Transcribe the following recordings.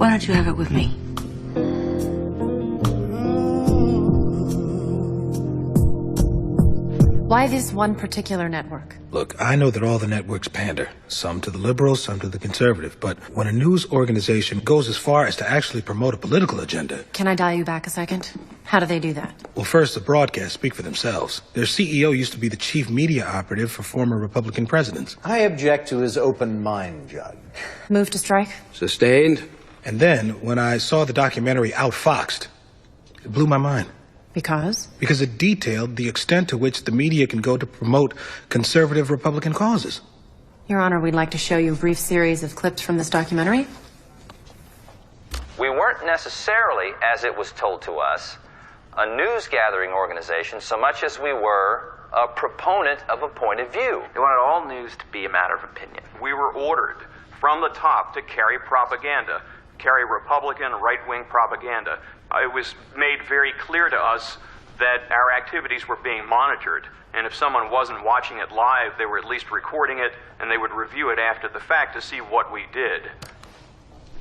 Why don't you have it with me? Why this one particular network? Look, I know that all the networks pander, some to the liberals, some to the conservative, but when a news organization goes as far as to actually promote a political agenda... Can I dial you back a second? How do they do that? Well, first, the broadcasts speak for themselves. Their CEO used to be the chief media operative for former Republican presidents. I object to his open mind, Judge. Move to strike? Sustained. And then, when I saw the documentary Outfoxed, it blew my mind. Because? Because it detailed the extent to which the media can go to promote conservative Republican causes. Your Honor, we'd like to show you a brief series of clips from this documentary. We weren't necessarily, as it was told to us, a news-gathering organization so much as we were a proponent of a point of view. They wanted all news to be a matter of opinion. We were ordered from the top to carry propaganda, carry Republican right-wing propaganda. It was made very clear to us that our activities were being monitored, and if someone wasn't watching it live, they were at least recording it, and they would review it after the fact to see what we did.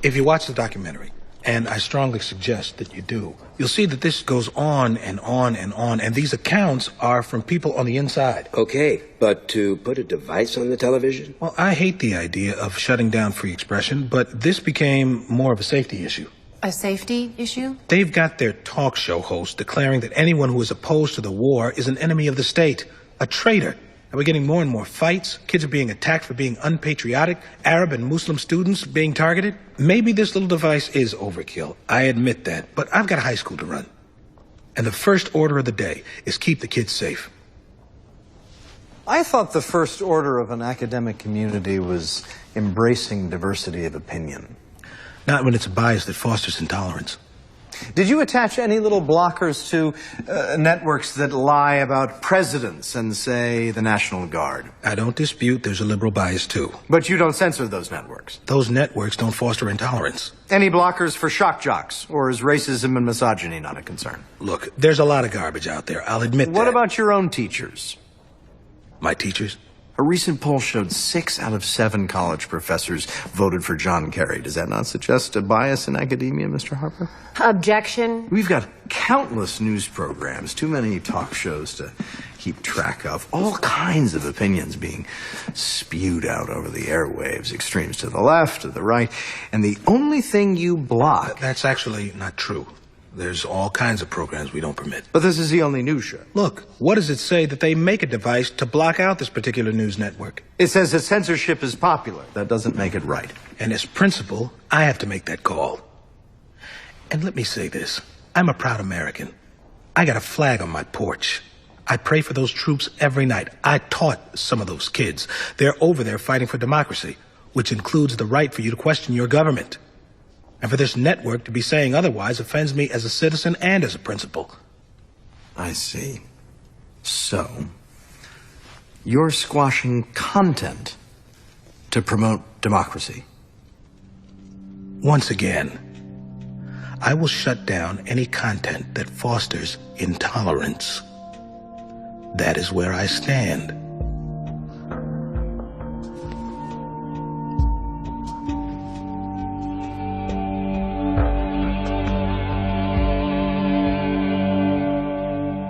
If you watch the documentary, and I strongly suggest that you do, you'll see that this goes on and on and on, and these accounts are from people on the inside. Okay, but to put a device on the television? Well, I hate the idea of shutting down free expression, but this became more of a safety issue. A safety issue? They've got their talk show host declaring that anyone who is opposed to the war is an enemy of the state, a traitor. And we're getting more and more fights. Kids are being attacked for being unpatriotic. Arab and Muslim students being targeted. Maybe this little device is overkill. I admit that. But I've got a high school to run. And the first order of the day is keep the kids safe. I thought the first order of an academic community was embracing diversity of opinion. Not when it's a bias that fosters intolerance. Did you attach any little blockers to networks that lie about presidents and, say, the National Guard? I don't dispute there's a liberal bias, too. But you don't censor those networks? Those networks don't foster intolerance. Any blockers for shock jocks? Or is racism and misogyny not a concern? Look, there's a lot of garbage out there. I'll admit that. What about your own teachers? My teachers? A recent poll showed 6 out of 7 college professors voted for John Kerry. Does that not suggest a bias in academia, Mr. Harper? Objection. We've got countless news programs, too many talk shows to keep track of, all kinds of opinions being spewed out over the airwaves, extremes to the left, to the right, and the only thing you block... That's actually not true. There's all kinds of programs we don't permit. But this is the only news show. Look, what does it say that they make a device to block out this particular news network? It says that censorship is popular. That doesn't make it right. And as principal, I have to make that call. And let me say this. I'm a proud American. I got a flag on my porch. I pray for those troops every night. I taught some of those kids. They're over there fighting for democracy, which includes the right for you to question your government. And for this network to be saying otherwise offends me as a citizen and as a principal. I see. So, you're squashing content to promote democracy. Once again, I will shut down any content that fosters intolerance. That is where I stand.